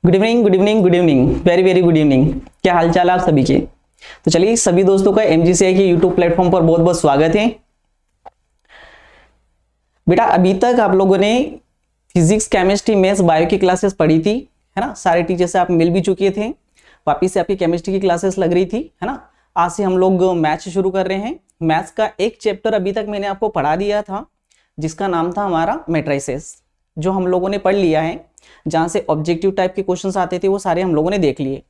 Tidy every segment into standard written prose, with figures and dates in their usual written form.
Good evening good evening good evening very very good evening. क्या हाल चाल है आप सभी के। तो चलिए सभी दोस्तों का एमजीसीआई के यूट्यूब प्लेटफॉर्म पर बहुत बहुत स्वागत है। बेटा अभी तक आप लोगों ने फिजिक्स केमिस्ट्री मैथ्स बायो की क्लासेस पढ़ी थी, है ना। सारे टीचर से आप मिल भी चुके थे। वापिस से आपकी केमिस्ट्री की क्लासेस लग रही थी, है ना। आज से हम लोग मैथ्स शुरू कर रहे हैं। मैथ्स का एक चैप्टर अभी तक मैंने आपको पढ़ा दिया था जिसका नाम था हमारा मैट्रिसेस, जो हम लोगों ने पढ़ लिया है। जहां से ऑब्जेक्टिव टाइप के क्वेश्चंस आते थे वो सारे हम लोगों ने देख लिए।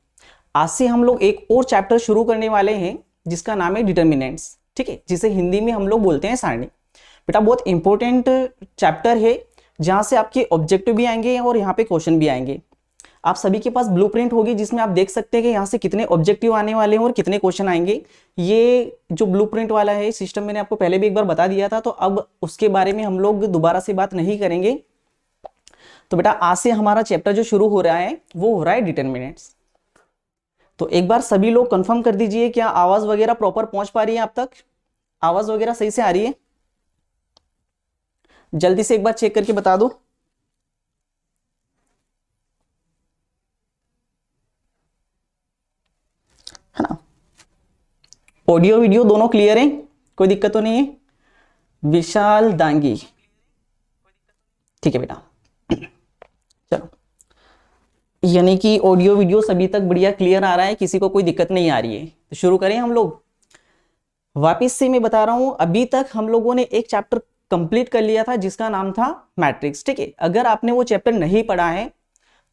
आज से हम लोग एक और चैप्टर शुरू करने वाले हैं जिसका नाम है डिटर्मिनेंट्स, ठीक है, जिसे हिंदी में हम लोग बोलते हैं सारणी। बेटा बहुत इंपॉर्टेंट चैप्टर है जहां से आपके ऑब्जेक्टिव भी आएंगे और यहाँ पे क्वेश्चन भी आएंगे। आप सभी के पास ब्लूप्रिंट होगी जिसमें आप देख सकते हैं कि यहाँ से कितने ऑब्जेक्टिव आने वाले हैं और कितने क्वेश्चन आएंगे। ये जो ब्लूप्रिंट वाला है सिस्टम मैंने आपको पहले भी एक बार बता दिया था, तो अब उसके बारे में हम लोग दोबारा से बात नहीं करेंगे। तो बेटा आज से हमारा चैप्टर जो शुरू हो रहा है वो हो रहा है डिटर्मिनेंट्स। तो एक बार सभी लोग कंफर्म कर दीजिए क्या आवाज वगैरह प्रॉपर पहुंच पा रही है आप तक, आवाज वगैरह सही से आ रही है। जल्दी से एक बार चेक करके बता दो। है ना, ऑडियो वीडियो दोनों क्लियर है, कोई दिक्कत तो नहीं है। विशाल दांगी, ठीक है बेटा, चलो, यानी कि ऑडियो वीडियो सभी तक बढ़िया क्लियर आ रहा है, किसी को कोई दिक्कत नहीं आ रही है। तो शुरू करें हम लोग। वापिस से मैं बता रहा हूं, अभी तक हम लोगों ने एक चैप्टर कंप्लीट कर लिया था जिसका नाम था मैट्रिक्स, ठीक है। अगर आपने वो चैप्टर नहीं पढ़ा है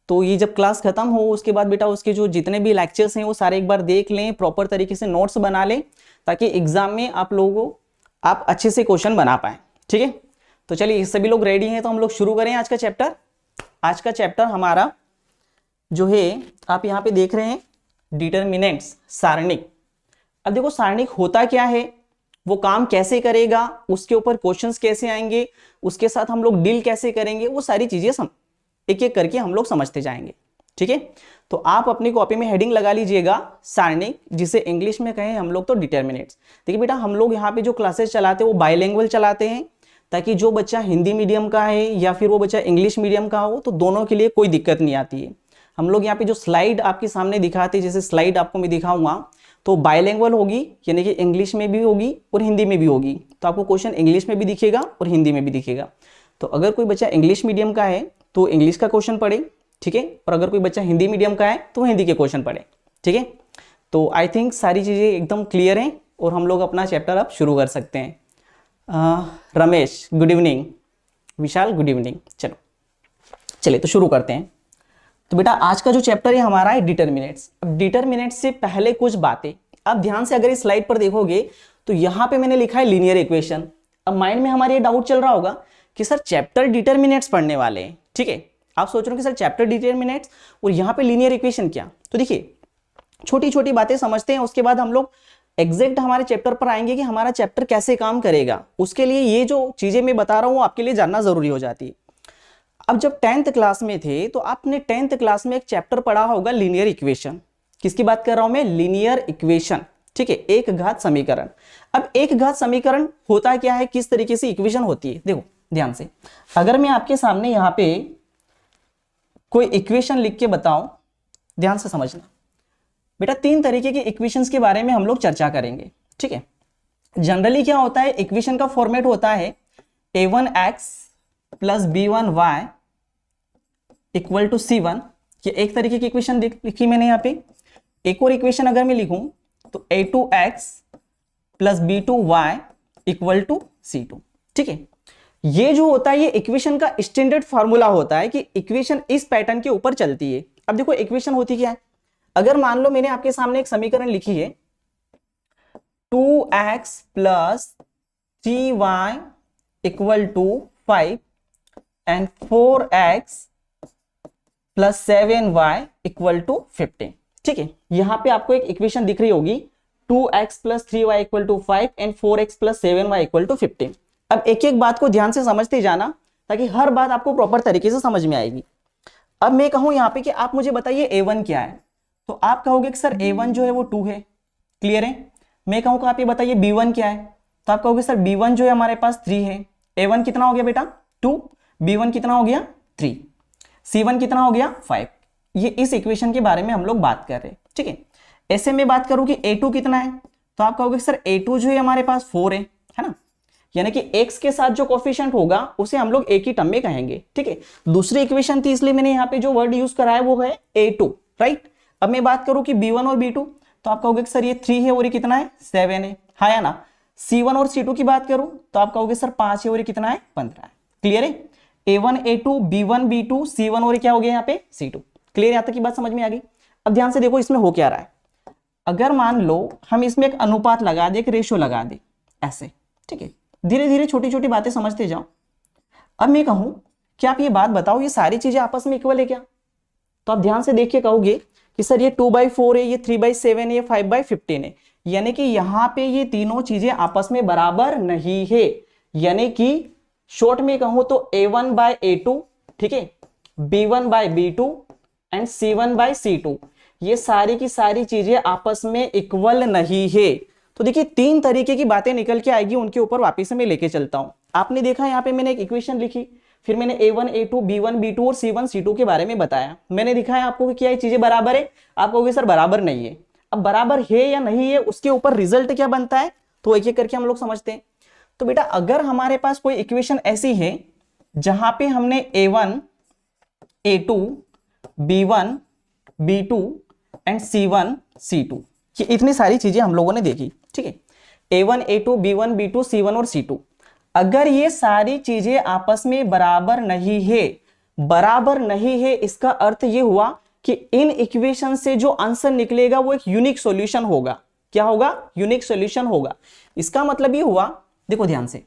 तो ये जब क्लास खत्म हो उसके बाद बेटा उसके जो जितने भी लेक्चर्स हैं वो सारे एक बार देख लें, प्रॉपर तरीके से नोट्स बना लें ताकि एग्जाम में आप अच्छे से क्वेश्चन बना पाए, ठीक है। तो चलिए सभी लोग रेडी हैं तो हम लोग शुरू करें आज का चैप्टर। आज का चैप्टर हमारा जो है आप यहाँ पे देख रहे हैं डिटर्मिनेंट्स, सारणिक। अब देखो सारणिक होता क्या है, वो काम कैसे करेगा, उसके ऊपर क्वेश्चंस कैसे आएंगे, उसके साथ हम लोग डील कैसे करेंगे, वो सारी चीजें एक एक करके हम लोग समझते जाएंगे, ठीक है। तो आप अपनी कॉपी में हेडिंग लगा लीजिएगा सारणिक, जिसे इंग्लिश में कहें हम लोग तो डिटर्मिनेंट्स। देखिए बेटा हम लोग यहाँ पे जो क्लासेस चलाते हैं वो बाइलिंगुअल चलाते हैं ताकि जो बच्चा हिंदी मीडियम का है या फिर वो बच्चा इंग्लिश मीडियम का हो तो दोनों के लिए कोई दिक्कत नहीं आती है। हम लोग यहाँ पे जो स्लाइड आपके सामने दिखाते हैं, जैसे स्लाइड आपको मैं दिखाऊंगा तो बाइलिंगुअल होगी, यानी कि इंग्लिश में भी होगी और हिंदी में भी होगी। तो आपको क्वेश्चन इंग्लिश में भी दिखेगा और हिंदी में भी दिखेगा। तो अगर कोई बच्चा इंग्लिश मीडियम का है तो इंग्लिश का क्वेश्चन पढ़े, ठीक है, और अगर कोई बच्चा हिंदी मीडियम का है तो हिंदी के क्वेश्चन पढ़े, ठीक है। तो आई थिंक सारी चीज़ें एकदम क्लियर हैं और हम लोग अपना चैप्टर अब शुरू कर सकते हैं। रमेश गुड इवनिंग, विशाल गुड इवनिंग। चलो चलिए तो शुरू करते हैं। तो बेटा आज का जो चैप्टर है हमारा है डिटर्मिनेंट्स। अब डिटर्मिनेंट्स से पहले कुछ बातें आप ध्यान से अगर इस स्लाइड पर देखोगे तो यहाँ पे मैंने लिखा है लीनियर इक्वेशन। अब माइंड में हमारे ये डाउट चल रहा होगा कि सर चैप्टर डिटर्मिनेंट्स पढ़ने वाले हैं, ठीक है। आप सोच रहे हो कि सर चैप्टर डिटर्मिनेंट्स और यहाँ पे लीनियर इक्वेशन क्या। तो देखिए छोटी छोटी बातें समझते हैं, उसके बाद हम लोग एग्जैक्ट हमारे चैप्टर पर आएंगे कि हमारा चैप्टर कैसे काम करेगा। उसके लिए ये जो चीजें मैं बता रहा हूँ आपके लिए जानना जरूरी हो जाती है। अब जब 10th क्लास में थे तो आपने 10th क्लास में एक चैप्टर पढ़ा होगा लीनियर इक्वेशन। किसकी बात कर रहा हूं मैं, लीनियर इक्वेशन, ठीक है, एक घात समीकरण। अब एक घात समीकरण होता क्या है, किस तरीके से इक्वेशन होती है, देखो ध्यान से। अगर मैं आपके सामने यहां पे कोई इक्वेशन लिख के बताऊं, ध्यान से समझना बेटा। 3 तरीके के इक्वेशंस के बारे में हम लोग चर्चा करेंगे, ठीक है। जनरली क्या होता है, इक्वेशन का फॉर्मेट होता है a1x plus b1y equal to c1। ये एक तरीके की इक्वेशन लिखी मैंने यहाँ पे। एक और इक्वेशन अगर मैं लिखूं तो a2x plus b2y equal to c2, ठीक है। ये जो होता है ये इक्वेशन का स्टैंडर्ड फार्मूला होता है कि इक्वेशन इस पैटर्न के ऊपर चलती है। अब देखो इक्वेशन होती क्या है, अगर मान लो मैंने आपके सामने एक समीकरण लिखी है 2x plus 3y equal to 5 and 4x plus 7y equal to 15, ठीक है। यहां पे आपको एक इक्वेशन दिख रही होगी 2x plus 3y equal to 5 and 4x plus 7y equal to 15। अब एक एक बात को ध्यान से समझते जाना ताकि हर बात आपको प्रॉपर तरीके से समझ में आएगी। अब मैं कहूं यहां पे कि आप मुझे बताइए a1 क्या है, तो आप कहोगे कि सर a1 जो है वो 2 है, क्लियर है। मैं कहूं कि आप ये बताइए b1 क्या है, तो आप कहोगे सर b1 जो है हमारे पास 3 है। a1 कितना हो गया बेटा 2, b1 कितना हो गया 3, c1 कितना हो गया 5। ये इस इक्वेशन के बारे में हम लोग बात कर रहे हैं, ठीक है। ऐसे में बात करूं कि a2 कितना है, तो आप कहोगे सर a2 जो है हमारे पास 4 है ना, यानी कि x के साथ जो कोफिशिएंट होगा उसे हम लोग एक ही टर्म में कहेंगे, ठीक है। दूसरी इक्वेशन थी इसलिए मैंने यहाँ पे जो वर्ड यूज करा है वो है a2, राइट। अब मैं बात करूं कि b1 और b2, तो आप कहोगे सर ये 3 है और ये कितना है 7 है, हाँ या ना। c1 और c2 की बात करूं तो आप कहोगे सर 5 है और ये कितना है 15 है। क्लियर है, a1 a2 b1 b2 c1 और ये क्या हो गया यहाँ पे c2। क्लियर, यहां तक की बात समझ में आ गई। अब ध्यान से देखो इसमें हो क्या रहा है। अगर मान लो हम इसमें एक अनुपात लगा दे, एक रेशियो लगा दे ऐसे, ठीक है। धीरे धीरे छोटी छोटी बातें समझते जाओ। अब मैं कहूं कि आप ये बात बताओ ये सारी चीजें आपस में इक्वल है क्या, तो आप ध्यान से देख के कहोगे कि सर ये 2/4 है, ये 3/7 है, ये 5/15 है, यानी कि यहां पे ये तीनों चीजें आपस में बराबर नहीं है। यानी कि शॉर्ट में कहूं तो a1/a2, ठीक है, b1/b2 एंड c1/c2, ये सारी की सारी चीजें आपस में इक्वल नहीं है। तो देखिए 3 तरीके की बातें निकल के आएगी, उनके ऊपर वापस से मैं लेके चलता हूं। आपने देखा यहाँ पे मैंने एक इक्वेशन लिखी, फिर मैंने a1 a2 b1 b2 और c1 c2 के बारे में बताया। मैंने दिखाया आपको कि क्या ये चीजें बराबर है, आप कहोगे सर बराबर नहीं है। अब बराबर है या नहीं है उसके ऊपर रिजल्ट क्या बनता है, तो एक एक करके हम लोग समझते हैं। तो बेटा अगर हमारे पास कोई इक्वेशन ऐसी है जहां पे हमने a1 a2 b1 b2 and c1 c2, ये इतनी सारी चीजें हम लोगों ने देखी, ठीक है। a1 a2 b1 b2 c1 और c2, अगर ये सारी चीजें आपस में बराबर नहीं है, बराबर नहीं है इसका अर्थ ये हुआ कि इन इक्वेशन से जो आंसर निकलेगा वो एक यूनिक सॉल्यूशन होगा। क्या होगा, यूनिक सॉल्यूशन होगा। इसका मतलब ये हुआ, देखो ध्यान से,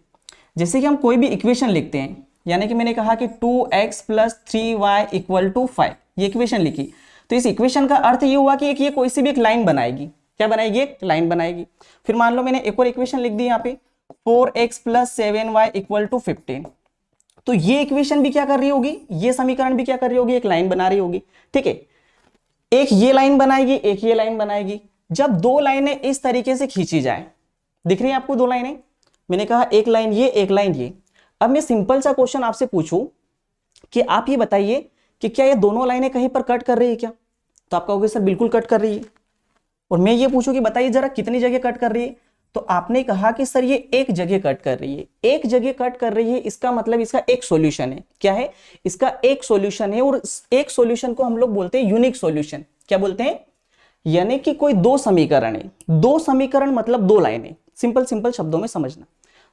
जैसे कि हम कोई भी इक्वेशन लिखते हैं, यानी कि मैंने कहा कि 2x + 3y = 5, ये इक्वेशन लिखी, तो इस इक्वेशन का अर्थ ये हुआ कि ये कोई सी भी एक लाइन बनाएगी। क्या बनाएगी, एक लाइन बनाएगी। फिर मान लो मैंने एक और इक्वेशन लिख दी यहाँ पे 4x + 7y = 15, तो ये इक्वेशन भी क्या कर रही होगी, ये समीकरण भी क्या कर रही होगी, एक लाइन बना रही होगी, ठीक है। एक ये लाइन बनाएगी, एक ये लाइन बनाएगी। जब दो लाइनें इस तरीके से खींची जाए, दिख रही है आपको दो लाइनें, मैंने कहा एक लाइन ये, एक लाइन ये। अब मैं सिंपल सा क्वेश्चन आपसे पूछूं कि आप ये बताइए कि क्या ये दोनों लाइनें कहीं पर कट कर रही है क्या, तो आप कहोगे सर बिल्कुल कट कर रही है। और मैं ये पूछूं कि बताइए जरा कितनी जगह कट कर रही है, तो आपने कहा कि सर ये एक जगह कट कर रही है। एक जगह कट कर रही है, इसका मतलब इसका एक सॉल्यूशन है। क्या है, इसका एक सॉल्यूशन है, और एक सॉल्यूशन को हम लोग बोलते हैं यूनिक सॉल्यूशन। क्या बोलते हैं, यानी कि कोई दो समीकरण है, दो समीकरण मतलब दो लाइनें। सिंपल सिंपल शब्दों में समझना,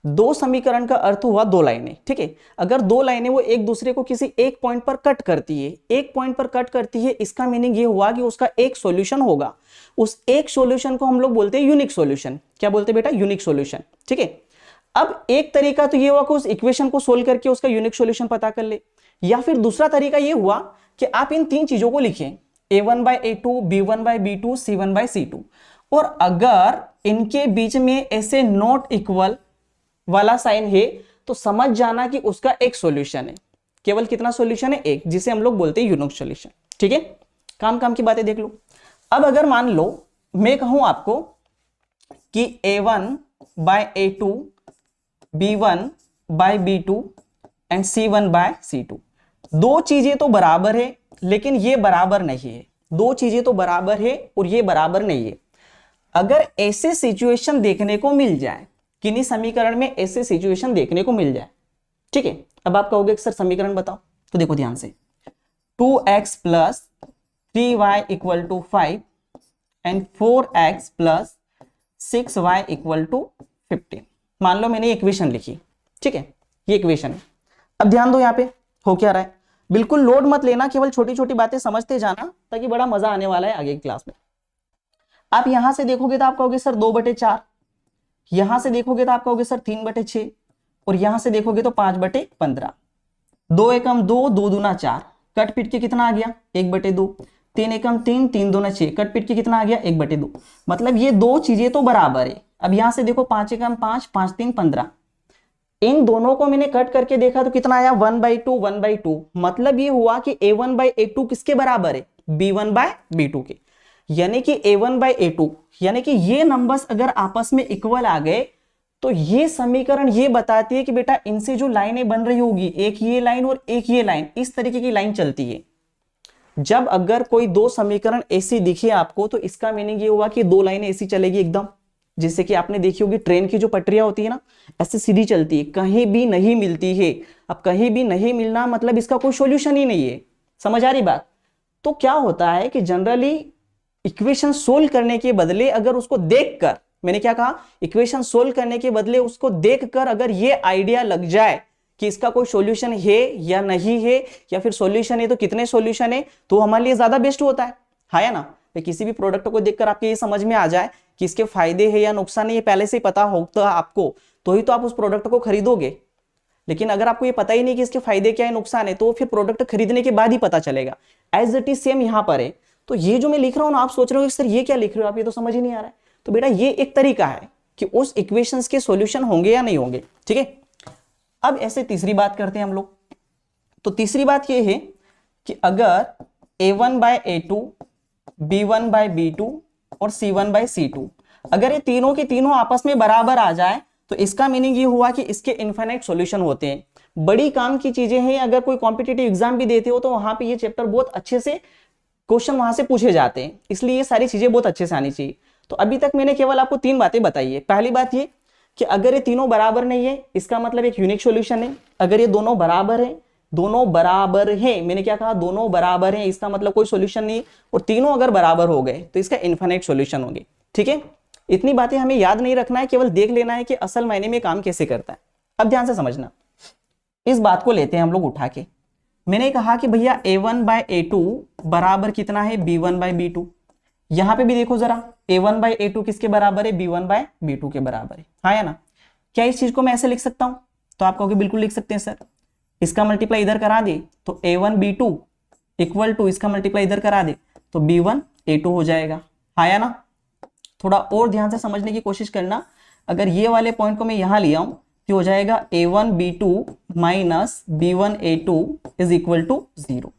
दो समीकरण का अर्थ हुआ दो लाइनें, ठीक है। अगर दो लाइनें वो एक दूसरे को किसी एक पॉइंट पर कट करती है, एक पॉइंट पर कट करती है, इसका मीनिंग ये हुआ कि उसका एक सॉल्यूशन होगा। उस एक सॉल्यूशन को हम लोग बोलते हैं यूनिक सॉल्यूशन। क्या बोलते हैं बेटा, यूनिक सॉल्यूशन, ठीक है। अब एक तरीका तो ये हुआ कि उस इक्वेशन को सोल्व करके उसका यूनिक सॉल्यूशन पता कर ले, या फिर दूसरा तरीका ये हुआ कि आप इन तीन चीजों को लिखें, a1/a2 b1/b2 c1/c2, और अगर इनके बीच में ऐसे नॉट इक्वल वाला साइन है तो समझ जाना कि उसका एक सॉल्यूशन है। केवल कितना सॉल्यूशन है, एक, जिसे हम लोग बोलते हैं यूनिक सॉल्यूशन, ठीक है। काम काम की बातें देख लो। अब अगर मान लो मैं कहूं आपको कि a1/a2 b1/b2 एंड c1/c2, दो चीजें तो बराबर है लेकिन ये बराबर नहीं है। दो चीजें तो बराबर है और ये बराबर नहीं है। अगर ऐसे सिचुएशन देखने को मिल जाए, किन्हीं समीकरण में ऐसे सिचुएशन देखने को मिल जाए, ठीक है। अब आप कहोगे सर समीकरण बताओ, तो देखो ध्यान से, 2x + 3y = 5 and 4x + 6y = 15। मान लो मैंने इक्वेशन लिखी, ठीक है, ये इक्वेशन है। अब ध्यान दो यहाँ पे हो क्या रहा है, बिल्कुल लोड मत लेना, केवल छोटी छोटी बातें समझते जाना, ताकि बड़ा मजा आने वाला है आगे की क्लास में। आप यहां से देखोगे तो आप कहोगे सर 2/4, यहां से देखोगे तो आप कहोगे सर 3/6, और यहां से देखोगे तो 5/15। 2 एकम 2, 2 दूना 4, कट पिट के कितना आ गया 1/2। 3 एकम 3, 3 दूना 6, कट पिट के कितना आ गया 1/2। मतलब ये दो चीजें तो बराबर है। अब यहां से देखो 5 एकम 5, 5 3 15, इन दोनों को मैंने कट करके देखा तो कितना आया 1/2, 1/2। मतलब ये हुआ कि a1/a2 किसके बराबर है, b1/b2 के। यानी कि a1/a2, यानी कि ये नंबर्स अगर आपस में इक्वल आ गए तो ये समीकरण ये बताती है कि बेटा इनसे जो लाइनें बन रही होगी, एक ये लाइन और एक ये लाइन, इस तरीके की लाइन चलती है। जब अगर कोई दो समीकरण ऐसी दिखे आपको तो इसका मीनिंग ये हुआ कि दो लाइनें ऐसी चलेगी एकदम, जिससे कि आपने देखी होगी ट्रेन की जो पटरियां होती है ना, ऐसे सीधी चलती है, कहीं भी नहीं मिलती है। अब कहीं भी नहीं मिलना मतलब इसका कोई सॉल्यूशन ही नहीं है। समझ आ रही बात? तो क्या होता है कि जनरली इक्वेशन सोल्व करने के बदले अगर उसको देखकर, मैंने क्या कहा, इक्वेशन सोल्व करने के बदले उसको देखकर अगर ये आइडिया लग जाए कि इसका कोई सॉल्यूशन है या नहीं है, या फिर सॉल्यूशन है तो कितने सॉल्यूशन है, तो हमारे लिए ज्यादा बेस्ट होता है या ना। तो किसी भी प्रोडक्ट को देखकर आपके ये समझ में आ जाए कि इसके फायदे है या नुकसान है, ये पहले से ही पता होता है आपको, तो ही तो आप उस प्रोडक्ट को खरीदोगे। लेकिन अगर आपको ये पता ही नहीं कि इसके फायदे क्या है नुकसान है, तो फिर प्रोडक्ट खरीदने के बाद ही पता चलेगा। एज इट इज सेम यहां पर है। तो ये जो मैं लिख रहा हूं ना, आप सोच रहे हो सर ये क्या लिख रहे हो आप, ये तो समझ ही नहीं आ रहा है। तो बेटा ये एक तरीका है कि उस इक्वेशंस के सॉल्यूशन होंगे या नहीं होंगे। ठीक है, अब ऐसे तीसरी बात करते हैं हम लोग। तो तीसरी बात ये है कि अगर a1 bye a2, b1 bye b2 और c1 बाय c2, अगर ये तीनों के तीनों आपस में बराबर आ जाए तो इसका मीनिंग ये हुआ कि इसके इनफाइनाइट सॉल्यूशन होते हैं। बड़ी काम की चीजें हैं, अगर कोई कॉम्पिटिटिव एग्जाम भी देते हो तो वहां पे ये चैप्टर बहुत अच्छे से क्वेश्चन वहां से पूछे जाते हैं, इसलिए ये सारी चीजें बहुत अच्छे से आनी चाहिए। तो अभी तक मैंने केवल आपको तीन बातें बताई है। पहली बात ये कि अगर ये तीनों बराबर नहीं है इसका मतलब एक यूनिक सॉल्यूशन है। अगर ये दोनों बराबर है, दोनों बराबर है, मैंने क्या कहा, दोनों बराबर है, इसका मतलब कोई सॉल्यूशन नहीं। और तीनों अगर बराबर हो गए तो इसका इनफाइनाइट सॉल्यूशन होंगे। ठीक है, इतनी बातें हमें याद नहीं रखना है, केवल देख लेना है कि असल मायने में काम कैसे करता है। अब ध्यान से समझना, इस बात को लेते हैं हम लोग उठा के। मैंने कहा कि भैया a1 बाय a2 बराबर कितना है, b1 बाय b2। यहां पे भी देखो जरा, a1 बाय a2 किसके बराबर है, b1 बाय b2 के बराबर है, हाँ या ना। क्या इस चीज को मैं ऐसे लिख सकता हूं? तो आप कहोगे बिल्कुल लिख सकते हैं सर। इसका मल्टीप्लाई इधर करा दे तो a1 b2 इक्वल टू इसका मल्टीप्लाई इधर करा दे तो b1 a2 हो जाएगा, हाँ या ना। थोड़ा और ध्यान से समझने की कोशिश करना। अगर ये वाले पॉइंट को मैं यहां ले आऊं तो हो जाएगा a1 b2 minus b1 a2 is equal to 0।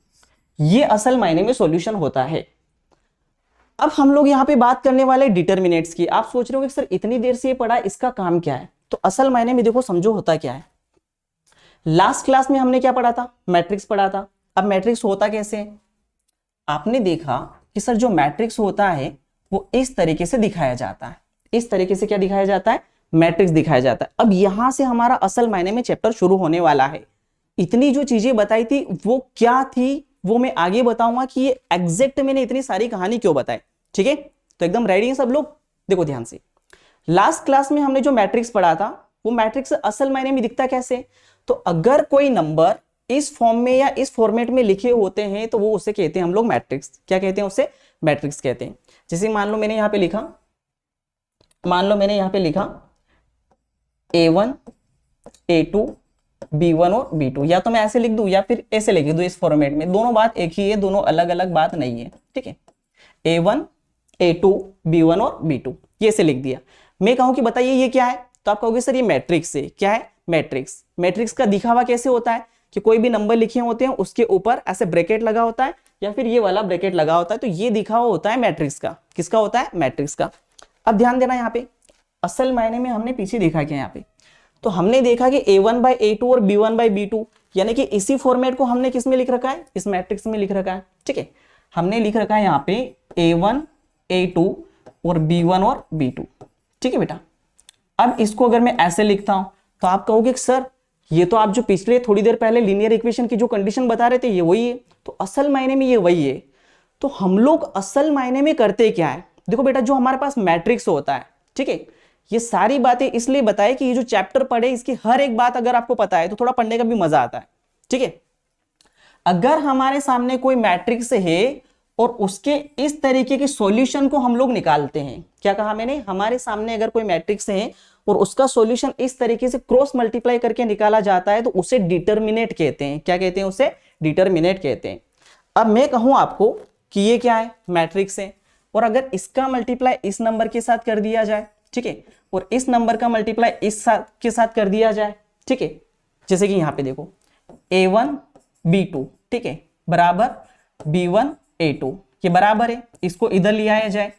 ये असल मायने में सॉल्यूशन होता है। अब हम लोग यहां पे बात करने वाले डिटरमिनेट्स की। आप सोच रहे हो कि सर इतनी देर से ये पढ़ा, इसका काम क्या है? तो असल मायने में देखो, समझो होता क्या है। लास्ट क्लास में हमने क्या पढ़ा था, मैट्रिक्स पढ़ा था। अब मैट्रिक्स होता कैसे? आपने देखा कि सर जो मैट्रिक्स होता है वो इस तरीके से दिखाया जाता है। इस तरीके से क्या दिखाया जाता है, मैट्रिक्स दिखाया जाता है। अब यहां से हमारा असल मायने में चैप्टर शुरू होने वाला है। इतनी जो चीजें बताई थी वो क्या थी वो मैं आगे बताऊंगा कि ये एग्जैक्ट मैंने इतनी सारी कहानी क्यों बताई। ठीक है, तो एकदम रेडी हैं सब लोग? देखो ध्यान से, लास्ट क्लास में हमने जो मैट्रिक्स पढ़ा था वो मैट्रिक्स असल मायने में दिखता कैसे? तो अगर कोई नंबर इस फॉर्म में या इस फॉर्मेट में लिखे होते हैं तो वो उसे कहते हैं हम लोग मैट्रिक्स। क्या कहते हैं उसे? मैट्रिक्स कहते हैं। जैसे मान लो मैंने यहां पे लिखा, a1 a2 b1 और b2, या तो मैं ऐसे लिख दूं या फिर ऐसे लिख दूं इस फॉर्मेट में, दोनों बात एक ही है, दोनों अलग अलग बात नहीं है। ठीक है, a1 a2 b1 और b2 ये ऐसे लिख दिया। मैं कहूं कि बताइए ये क्या है, तो आप कहोगे सर ये मैट्रिक्स है। क्या है? मैट्रिक्स। मैट्रिक्स का दिखावा कैसे होता है कि कोई भी नंबर लिखे होते हैं उसके ऊपर ऐसे ब्रैकेट लगा होता है या फिर ये वाला ब्रैकेट लगा होता है, तो ये दिखावा होता है मैट्रिक्स का। किसका होता है? मैट्रिक्स का। अब ध्यान देना, यहाँ पे असल मायने में हमने पीछे देखा क्या, यहाँ पे तो हमने देखा कि a1 बाय a2 और b1 बाय b2, यानी कि इसी फॉर्मेट को हमने किस में लिख रखा है, इस मैट्रिक्स में लिख रखा है। ठीक है, हमने लिख रखा है यहाँ पे a1 a2 और b1 और b2। ठीक है बेटा, अब इसको अगर मैं ऐसे लिखता हूं तो आप कहोगे सर ये तो आप जो पिछले थोड़ी देर पहले लीनियर इक्वेशन की जो कंडीशन बता रहे थे ये वही है। तो असल मायने में ये वही है। तो हम लोग असल मायने में करते क्या है, देखो बेटा जो हमारे पास मैट्रिक्स होता है, ठीक है, ये सारी बातें इसलिए बताए कि ये जो चैप्टर पढ़े इसकी हर एक बात अगर आपको पता है तो थोड़ा पढ़ने का भी मजा आता है। ठीक है, अगर हमारे सामने कोई मैट्रिक्स है और उसके इस तरीके के सॉल्यूशन को हम लोग निकालते हैं, क्या कहा मैंने, हमारे सामने अगर कोई मैट्रिक्स है और उसका सॉल्यूशन इस तरीके से क्रॉस मल्टीप्लाई करके निकाला जाता है तो उसे डिटरमिनेट कहते हैं। क्या कहते हैं उसे? डिटरमिनेट कहते हैं। अब मैं कहूं आपको कि ये क्या है, मैट्रिक्स है, और अगर इसका मल्टीप्लाई इस नंबर के साथ कर दिया जाए, ठीक है, और इस नंबर का मल्टीप्लाई इस के साथ कर दिया जाए, ठीक है, जैसे कि यहां पे देखो a1 b2, ठीक है, बराबर b1 a2, ये बराबर है, इसको इधर ले आया जाए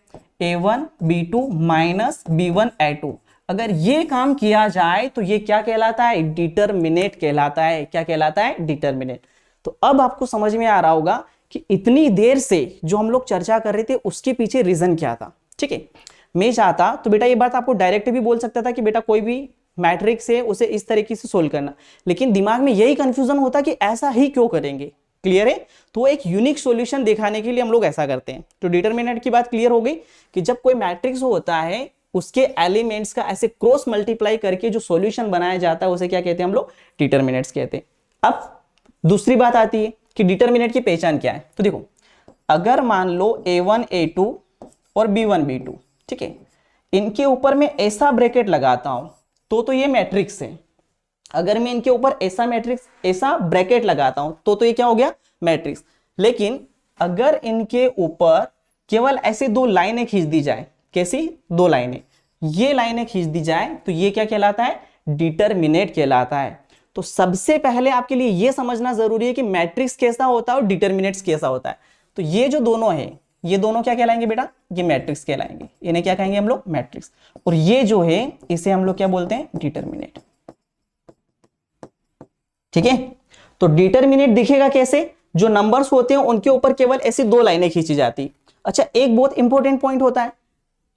a1 b2 minus b1 a2। अगर ये काम किया जाए तो ये क्या कहलाता है? डिटरमिनेट कहलाता है। क्या कहलाता है? डिटरमिनेट। तो अब आपको समझ में आ रहा होगा कि इतनी देर से जो हम लोग चर्चा कर रहे थे उसके पीछे रीजन क्या था। ठीक है, मैं चाहता तो बेटा ये बात आपको डायरेक्ट भी बोल सकता था कि बेटा कोई भी मैट्रिक्स है उसे इस तरीके से सोल्व करना, लेकिन दिमाग में यही कंफ्यूजन होता कि ऐसा ही क्यों करेंगे। क्लियर है? तो एक यूनिक सॉल्यूशन दिखाने के लिए हम लोग ऐसा करते हैं। तो डिटरमिनेंट की बात क्लियर हो गई कि जब कोई मैट्रिक्स होता है उसके एलिमेंट्स का ऐसे क्रॉस मल्टीप्लाई करके जो सॉल्यूशन बनाया जाता है उसे क्या कहते हैं हम लोग? डिटरमिनेंट्स कहते हैं। अब दूसरी बात आती है कि डिटरमिनेंट की पहचान क्या है। तो देखो, अगर मान लो a1 a2 और b1 b2, ठीक है, इनके ऊपर मैं ऐसा ब्रैकेट लगाता हूं तो ये मैट्रिक्स है। अगर मैं इनके ऊपर ऐसा ब्रैकेट लगाता हूं तो ये क्या हो गया? मैट्रिक्स। लेकिन अगर इनके ऊपर केवल ऐसे दो लाइनें खींच दी जाए, कैसी दो लाइनें, ये लाइनें खींच दी जाए तो ये क्या कहलाता है? डिटरमिनेट कहलाता है। तो सबसे पहले आपके लिए यह समझना जरूरी है कि मैट्रिक्स कैसा होता है और डिटरमिनेट्स कैसा होता है। तो ये जो दोनों है, ये दोनों क्या कहलाएंगे बेटा? ये मैट्रिक्स कहलाएंगे। इन्हें क्या कहेंगे हम लोग? मैट्रिक्स। और ये जो है इसे हम लोग क्या बोलते हैं? डिटरमिनेट। ठीक है, तो डिटरमिनेट दिखेगा कैसे? जो नंबर्स होते हैं उनके ऊपर केवल ऐसी दो लाइनें खींची जाती। अच्छा, एक बहुत इंपॉर्टेंट पॉइंट होता है।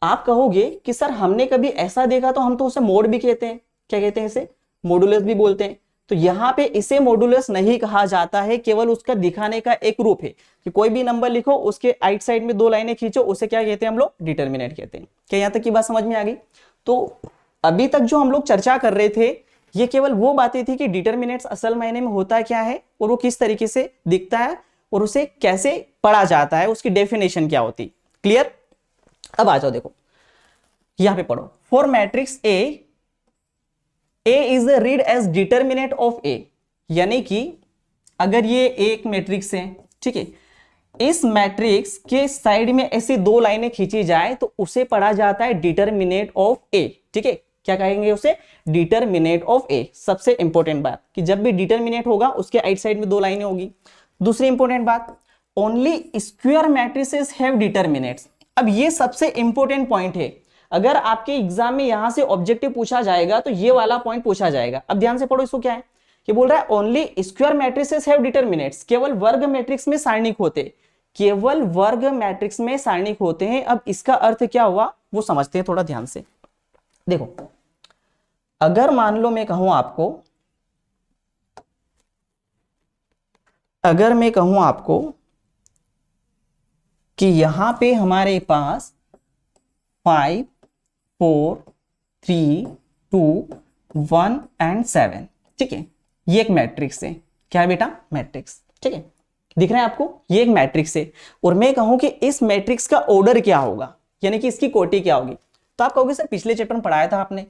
आप कहोगे कि सर हमने कभी ऐसा देखा तो हम तो उसे मोड भी कहते हैं। क्या कहते हैं इसे? मॉडुलस भी बोलते हैं। तो यहां पे इसे मॉडुलस नहीं कहा जाता है, केवल उसका दिखाने का एक रूप है कि कोई भी नंबर लिखो उसके राइट साइड में दो लाइनें खींचो, उसे क्या कहते हैं हम लोग? डिटरमिनेट कहते हैं। क्या यहां तक की बात समझ में आ गई? तो अभी तक जो हम लोग चर्चा कर रहे थे ये केवल वो बातें थी कि डिटरमिनेट्स असल मायने में होता क्या है और वो किस तरीके से दिखता है और उसे कैसे पढ़ा जाता है, उसकी डेफिनेशन क्या होती। क्लियर? अब आ जाओ, देखो यहां पे पढ़ो। For matrix A is read as determinant of A, यानी कि अगर ये एक मैट्रिक्स है, ठीक है, इस मैट्रिक्स के साइड में ऐसी दो लाइनें खींची जाए तो उसे पढ़ा जाता है डिटरमिनेट ऑफ ए। ठीक है, क्या कहेंगे उसे? डिटरमिनेट ऑफ ए। सबसे इंपॉर्टेंट बात कि जब भी डिटरमिनेट होगा उसके राइट साइड में दो लाइनें होगी। दूसरी इंपॉर्टेंट बात, only square matrices have determinants. अब ये सबसे इंपॉर्टेंट पॉइंट है। अगर आपके एग्जाम में यहां से ऑब्जेक्टिव पूछा जाएगा तो ये वाला पॉइंट पूछा जाएगा। अब ध्यान से पढ़ो, इसको क्या है कि बोल रहा है? Only square matrices have determinants. केवल वर्ग मैट्रिक्स में सारणिक होते, केवल वर्ग मैट्रिक्स में सारणिक होते हैं। अब इसका अर्थ क्या हुआ वो समझते हैं थोड़ा ध्यान से। देखो, अगर मान लो मैं कहूं आपको, अगर मैं कहूं आपको कि यहां पे हमारे पास 5 4 3 2 1 एंड 7, ठीक है, ये एक मैट्रिक्स है। क्या है बेटा? मैट्रिक्स। ठीक है, दिख रहा है आपको? ये एक मैट्रिक्स है और मैं कहूं कि इस मैट्रिक्स का ऑर्डर क्या होगा, यानी कि इसकी कोटि क्या होगी। तो आप कहोगे सर पिछले चैप्टर में पढ़ाया था आपने,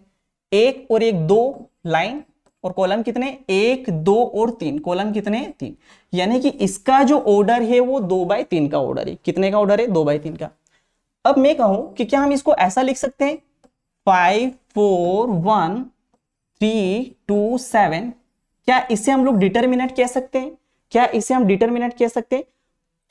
एक और एक दो लाइन और कॉलम कितने? 1 2 और 3, कॉलम कितने? 3। यानी कि इसका जो ऑर्डर है वो 2/3 का ऑर्डर है। कितने का ऑर्डर है? 2/3 का। अब मैं कहूं कि क्या हम इसको ऐसा लिख सकते हैं 5 4 1 3 2 7, क्या इसे हम लोग डिटरमिनेंट कह सकते हैं? क्या इसे हम डिटरमिनेंट कह सकते हैं?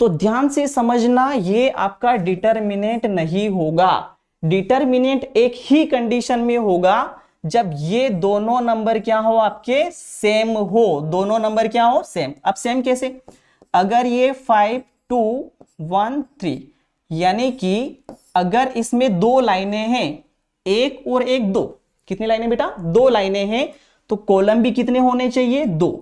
तो ध्यान से समझना, ये आपका डिटरमिनेंट नहीं होगा। डिटरमिनेंट एक ही कंडीशन में होगा जब ये दोनों नंबर क्या हो? आपके सेम हो। दोनों नंबर क्या हो? सेम। अब सेम कैसे? अगर ये 5 2 1 3, यानी कि अगर इसमें दो लाइनें हैं, एक और एक दो, कितनी लाइनें बेटा? दो लाइनें हैं, तो कॉलम भी कितने होने चाहिए? 2।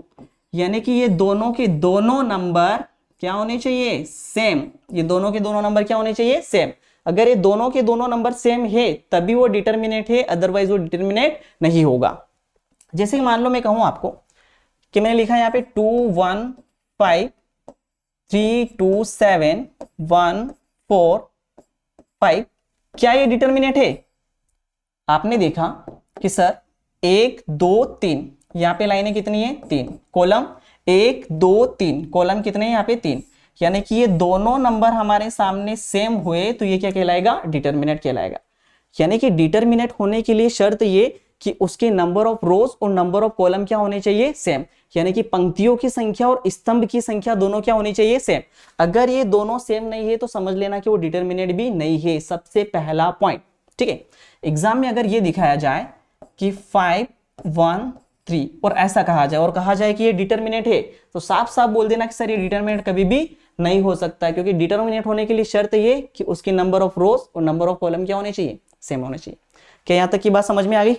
यानी कि ये दोनों के दोनों नंबर क्या होने चाहिए? सेम। ये दोनों के दोनों नंबर क्या होने चाहिए? सेम। अगर ये दोनों के दोनों नंबर सेम है तभी वो डिटरमिनेट है, अदरवाइज वो डिटरमिनेट नहीं होगा। जैसे मान लो मैं कहूं आपको कि मैंने लिखा है यहां पे 2 1 5 3 2 7 1 4 5, क्या ये डिटरमिनेट है? आपने देखा कि सर 1 2 3, यहां पे लाइनें कितनी है? 3, कॉलम 1 2 3, कॉलम कितने हैं? यहां पे 3। यानी कि ये दोनों नंबर हमारे सामने सेम हुए तो ये क्या कहलाएगा? डिटरमिनेट कहलाएगा। यानी कि डिटरमिनेट होने के लिए शर्त ये कि उसके नंबर ऑफ रोज और नंबर ऑफ कॉलम क्या होने चाहिए? सेम। यानी कि पंक्तियों की संख्या और स्तंभ की संख्या दोनों क्या होनी चाहिए? सेम। अगर ये दोनों सेम नहीं है तो समझ लेना कि वो डिटरमिनेट भी नहीं है। सबसे पहला पॉइंट। ठीक है, एग्जाम में अगर ये दिखाया जाए कि 5 1 3 और ऐसा कहा जाए और कहा जाए कि ये डिटरमिनेट है, तो साफ साफ बोल देना कि सर ये डिटरमिनेट कभी भी नहीं हो सकता, क्योंकि डिटर्मिनेट होने के लिए शर्त ये कि उसकी नंबर ऑफ रोज और नंबर ऑफ कॉलम क्या होने चाहिए, सेम होने चाहिए। क्या यहां तक की बात समझ में आ गई?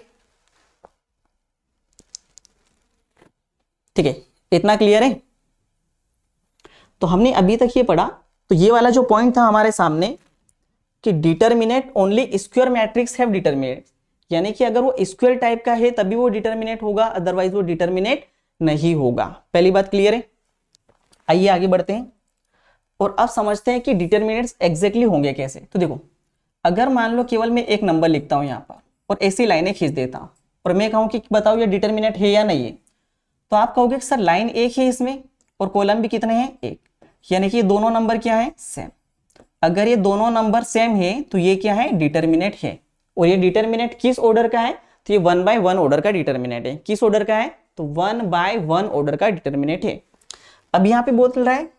ठीक है, इतना क्लियर है? तो हमने अभी तक ये पढ़ा, तो ये वाला जो पॉइंट था हमारे सामने कि determinate only square matrix have determinate, यानी कि अगर वो स्क्वायर टाइप का है तभी वो डिटर्मिनेट होगा, अदरवाइज वो डिटर्मिनेट नहीं होगा। पहली बात क्लियर है? आइए आगे बढ़ते हैं और अब समझते हैं कि डिटर्मिनेट्स एग्जैक्टली होंगे कैसे। तो देखो, अगर मान लो केवल मैं एक नंबर लिखता हूं यहां पर और ऐसी लाइनें खींच देता हूं और मैं कहूं कि बताओ ये डिटर्मिनेट है या नहीं है, तो आप कहोगे सर लाइन एक है इसमें और कॉलम भी कितने हैं, एक, यानी कि दोनों नंबर क्या है, सेम। अगर ये दोनों नंबर सेम है तो ये क्या है, डिटर्मिनेट है। और ये डिटर्मिनेट किस ऑर्डर का है, तो ये 1 by 1 ऑर्डर का डिटर्मिनेट है। किस ऑर्डर का है, तो 1 by 1 ऑर्डर का डिटर्मिनेट है। अब यहाँ पे बोल रहा है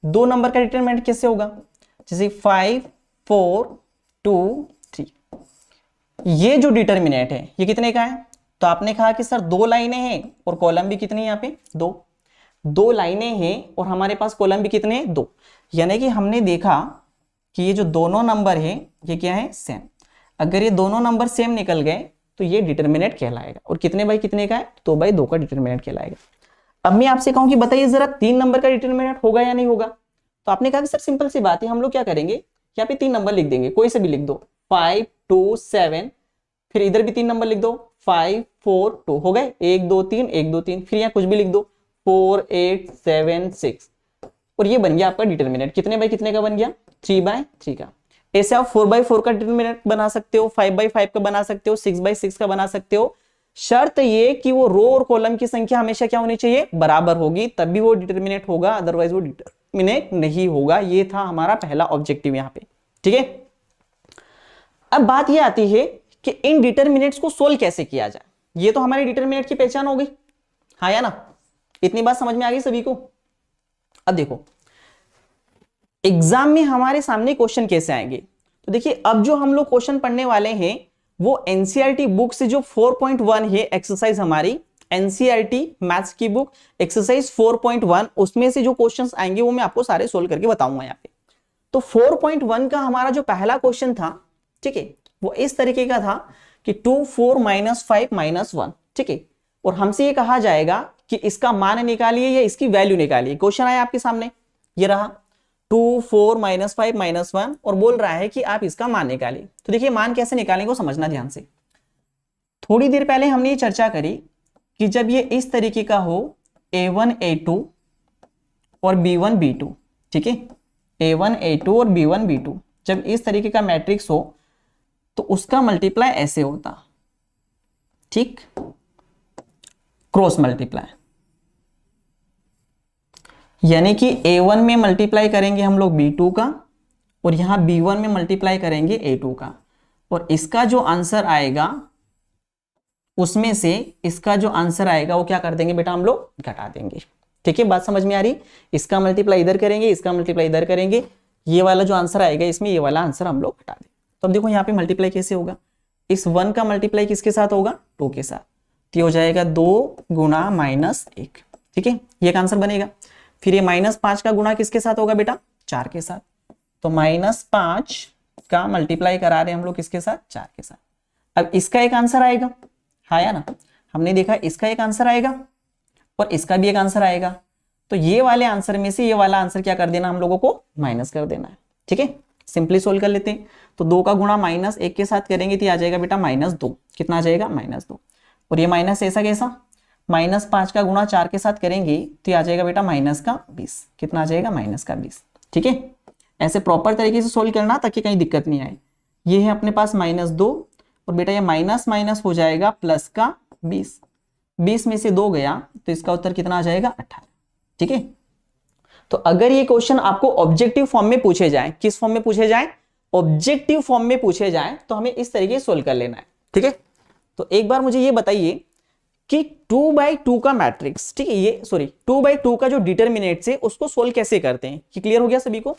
दो नंबर का डिटर्मिनेट कैसे होगा, जैसे 5 4 2 3, ये जो डिटर्मिनेट है ये कितने का है, तो आपने कहा कि सर दो लाइनें हैं और कॉलम भी कितने, यहाँ पे दो लाइनें हैं और हमारे पास कॉलम भी कितने हैं, दो, यानी कि हमने देखा कि ये जो दोनों नंबर है ये क्या है, सेम। अगर ये दोनों नंबर सेम निकल गए तो ये डिटर्मिनेट कहलाएगा। और कितने बाई कितने का है, 2 by 2 का डिटर्मिनेट कहलाएगा। अब मैं आपसे कहूं कि बताइए जरा 3 नंबर का डिटर्मिनेट होगा या नहीं होगा, तो आपने कहा कि सर सिंपल सी बात है, हम लोग क्या करेंगे, यहाँ पे 3 नंबर लिख देंगे, कोई से भी लिख दो, 5 2 7, फिर इधर भी 3 नंबर लिख दो, 5 4 2, हो गए 1 2 3 1 2 3, फिर यहाँ कुछ भी लिख दो 4 8 7 6, और ये बन गया आपका डिटर्मिनेट। कितने बाई कितने का बन गया, 3 by 3 का। ऐसे आप 4 by 4 का डिटर्मिनेट बना सकते हो, 5 by 5 का बना सकते हो, 6 by 6 का बना सकते हो। शर्त ये कि वो रो और कॉलम की संख्या हमेशा क्या होनी चाहिए, बराबर होगी, तभी वो डिटर्मिनेट होगा, अदरवाइज वो डिटर्मिनेट नहीं होगा। ये था हमारा पहला ऑब्जेक्टिव यहाँ पे। ठीक है, अब बात ये आती है कि इन डिटर्मिनेट्स को सोल्व कैसे किया जाए। ये तो हमारे डिटर्मिनेट की पहचान हो गई, हाँ या ना, इतनी बात समझ में आ गई सभी को। अब देखो एग्जाम में हमारे सामने क्वेश्चन कैसे आएंगे, तो देखिए अब जो हम लोग क्वेश्चन पढ़ने वाले हैं वो एनसीईआरटी बुक से जो 4.1 है एक्सरसाइज, हमारी एनसीईआरटी मैथ्स की बुक एक्सरसाइज 4.1, उसमें से जो क्वेश्चंस आएंगे वो मैं आपको सारे सोल्व करके बताऊंगा यहाँ पे। तो 4.1 का हमारा जो पहला क्वेश्चन था, ठीक है, वो इस तरीके का था कि 2 4 -5 -1, ठीक है, और हमसे ये कहा जाएगा कि इसका मान निकालिए या इसकी वैल्यू निकालिए। क्वेश्चन आया आपके सामने, ये रहा 2 4 -5 -1, और बोल रहा है कि आप इसका मान निकालिए। तो देखिए मान कैसे निकालेंगे वो समझना ध्यान से। थोड़ी देर पहले हमने ये चर्चा करी कि जब ये इस तरीके का हो A1 A2 और B1 B2, ठीक है, A1 A2 और B1 B2, जब इस तरीके का मैट्रिक्स हो तो उसका मल्टीप्लाई ऐसे होता, ठीक, क्रॉस मल्टीप्लाई, यानी कि A1 में मल्टीप्लाई करेंगे हम लोग B2 का और यहां B1 में मल्टीप्लाई करेंगे A2 का, और इसका जो आंसर आएगा उसमें से इसका जो आंसर आएगा वो क्या कर देंगे बेटा, हम लोग घटा देंगे। ठीक है, बात समझ में आ रही, इसका मल्टीप्लाई इधर करेंगे, इसका मल्टीप्लाई इधर करेंगे, ये वाला जो आंसर आएगा इसमें ये वाला आंसर हम लोग घटा देंगे। तो अब देखो यहाँ पे मल्टीप्लाई कैसे होगा, इस 1 का मल्टीप्लाई किसके साथ होगा, 2 के साथ, तो ये हो जाएगा 2 गुणा -1, ठीक है, ये एक आंसर बनेगा। फिर ये -5 का गुणा किसके साथ होगा बेटा, 4 के साथ, तो -5 का मल्टीप्लाई करा रहे हैं हम लोग किसके साथ, 4 के साथ। अब इसका एक आंसर आएगा, हाँ या ना, हमने देखा इसका एक आंसर आएगा और इसका भी एक आंसर आएगा, तो ये वाले आंसर में से ये वाला आंसर क्या कर देना, हम लोगों को माइनस कर देना है। ठीक है, सिंपली सोल्व कर लेते हैं। तो 2 का गुणा -1 के साथ करेंगे तो आ जाएगा बेटा -2, कितना आ जाएगा, -2, और ये माइनस ऐसा कैसा, -5 का गुणा 4 के साथ करेंगे तो आ जाएगा बेटा -20, कितना आ जाएगा, -20। ठीक है, ऐसे प्रॉपर तरीके से सोल्व करना ताकि कहीं दिक्कत नहीं आए। ये है अपने पास -2 और बेटा ये माइनस माइनस हो जाएगा प्लस का 20 में से 2 गया तो इसका उत्तर कितना आ जाएगा, 18। ठीक है, तो अगर ये क्वेश्चन आपको ऑब्जेक्टिव फॉर्म में पूछे जाए, किस फॉर्म में पूछे जाए, ऑब्जेक्टिव फॉर्म में पूछे जाए, तो हमें इस तरीके से सोल्व कर लेना है। ठीक है, तो एक बार मुझे ये बताइए कि 2 by 2 का मैट्रिक्स, ठीक है, ये सॉरी 2 by 2 का जो डिटर्मिनेट है उसको सोल्व कैसे करते हैं, कि क्लियर हो गया सभी को।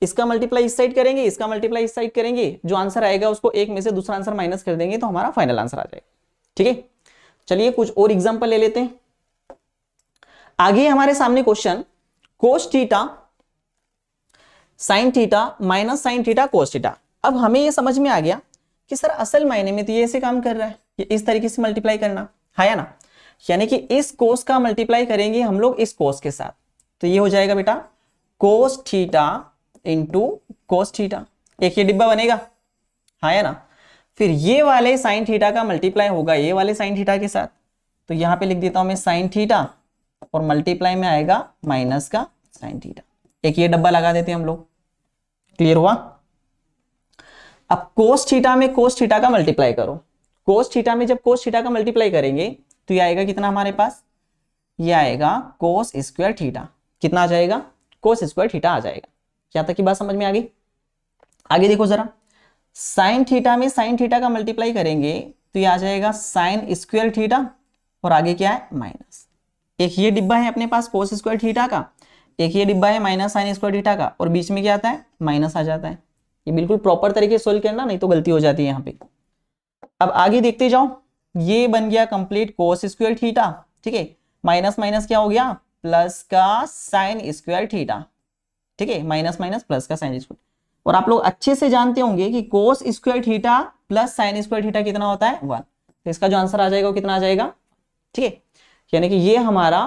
इसका मल्टीप्लाई इस साइड करेंगे, इसका मल्टीप्लाई इस साइड करेंगे, जो आंसर आएगा उसको एक में से दूसरा आंसर माइनस कर देंगे तो हमारा फाइनल आंसर आ जाएगा। ठीक है, चलिए कुछ और एग्जांपल ले लेते हैं। आगे हमारे सामने question cos theta sine theta minus sine theta cos theta. अब हमें ये समझ में आ गया कि सर असल मायने में तो ये ऐसे काम कर रहा है, ये इस तरीके से मल्टीप्लाई करना है या ना, यानी कि इस कोस का मल्टीप्लाई करेंगे हम लोग इस कोस के साथ, तो ये हो जाएगा बेटा cos theta into cos theta, एक ये डिब्बा बनेगा, हाँ या ना। फिर ये वाले साइन थीटा का मल्टीप्लाई होगा ये वाले साइन थीटा के साथ, तो यहां पे लिख देता हूं मैं साइन थीटा और मल्टीप्लाई में आएगा माइनस का साइन थीटा, एक ये डब्बा लगा देते हैं हम लोग। क्लियर हुआ? अब कोस थीटा में कोस थीटा का मल्टीप्लाई करो, कोस थीटा में जब कोस थीटा का मल्टीप्लाई करेंगे तो ये आएगा कितना हमारे पास, ये आएगा कोस स्क्वायर थीटा, कितना आ जाएगा, कोस स्क्वायर थीटा आ जाएगा। क्या तक की बात समझ में आ गई? आगे देखो जरा, साइन थीटा में साइन थीटा का मल्टीप्लाई करेंगे तो ये आ जाएगा साइन स्क्वायर थीटा और आगे क्या है माइनस, एक ये डिब्बा है अपने पास कोस स्क्वायर थीटा का, एक ये डिब्बा है माइनस साइन स्क्वायर थीटा का, और बीच में क्या आता है माइनस आ जाता है। ये बिल्कुल प्रॉपर तरीके से सोल्व करना, नहीं तो गलती हो जाती है यहाँ पे। अब आगे देखते जाओ, ये बन गया कंप्लीट कोस स्क्वायर थीटा, ठीक है, माइनस माइनस क्या हो गया प्लस का साइन स्क्वायर थीटा, ठीक है, माइनस माइनस प्लस का साइन स्क्वायर। और आप लोग अच्छे से जानते होंगे कि cos square theta plus sine square theta कितना होता है 1, तो इसका जो आंसर आ जाएगा वो कितना आ जाएगा, ठीक है। यानी कि ये हमारा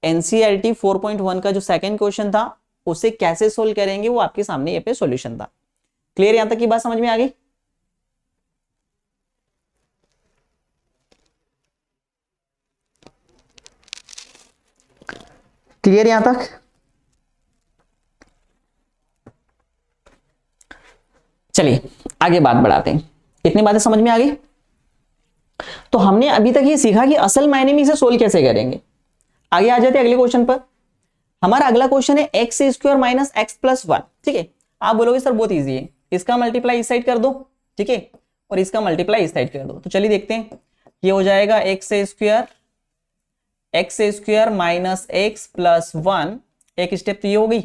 एनसीईआरटी 4.1 का जो सेकंड क्वेश्चन था उसे कैसे सोल्व करेंगे वो आपके सामने ये पे सॉल्यूशन था। क्लियर? यहां तक की बात समझ में आ गई? क्लियर यहां तक? चलिए आगे बात बढ़ाते हैं, इतनी बातें समझ में आ गई। तो हमने अभी तक ये सीखा कि असल मायने में इसे सोल्व कैसे करेंगे। आगे आ जाते हैं अगले क्वेश्चन पर। हमारा अगला क्वेश्चन है x square minus x plus 1, ठीक है। आप बोलोगे सर बहुत इजी है, इसका मल्टीप्लाई इस साइड कर दो, ठीक है, और इसका मल्टीप्लाई इस साइड कर दो। तो चलिए देखते हैं, ये हो जाएगा x square minus x plus 1, एक स्टेप तो ये हो गई।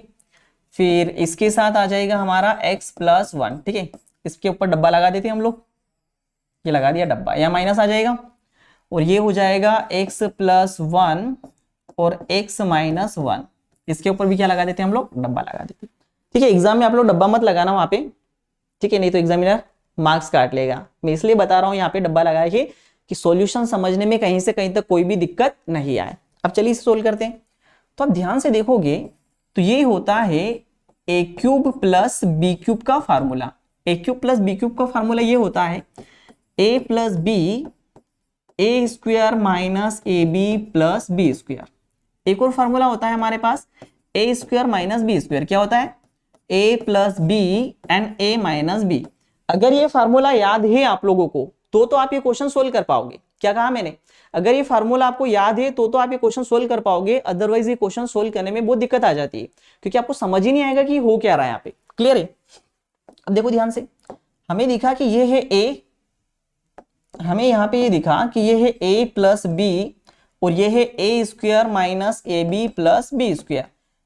फिर इसके साथ आ जाएगा हमारा x प्लस 1, ठीक है, इसके ऊपर डब्बा लगा देते हैं हम लोग, ये लगा दिया डब्बा, यहाँ माइनस आ जाएगा, और ये हो जाएगा x प्लस 1 और x माइनस 1, इसके ऊपर भी क्या लगा देते हैं हम लोग, डब्बा लगा देते हैं, ठीक है। एग्जाम में आप लोग डब्बा मत लगाना वहां पे, ठीक है, नहीं तो एग्जामिनर मार्क्स काट लेगा। मैं इसलिए बता रहा हूँ यहाँ पे डब्बा लगाए कि सॉल्यूशन समझने में कहीं से कहीं तक कोई भी दिक्कत नहीं आए। अब चलिए इसे सोल्व करते हैं। तो आप ध्यान से देखोगे तो ये होता है A cube plus B cube का formula. A cube plus B cube का फार्मूला ये होता है A plus B A square minus A B plus B square. एक और फार्मूला होता है हमारे पास A square minus B square, क्या होता है A plus B and A minus B. अगर ये फार्मूला याद है आप लोगों को तो आप ये क्वेश्चन सोल्व कर पाओगे। क्या कहा मैंने? अगर ये फार्मूला आपको याद है तो आप ये क्वेश्चन सोल्व कर पाओगे, अदरवाइज ये क्वेश्चन सोल्व करने में बहुत दिक्कत आ जाती है क्योंकि आपको समझ ही नहीं आएगा कि हो क्या रहा है यहाँ पे। क्लियर है? अब देखो ध्यान से, हमें दिखा कि ये है ए, हमें यहाँ पे ये दिखा कि ये है ए प्लस बी और ये है A square minus A B plus B square,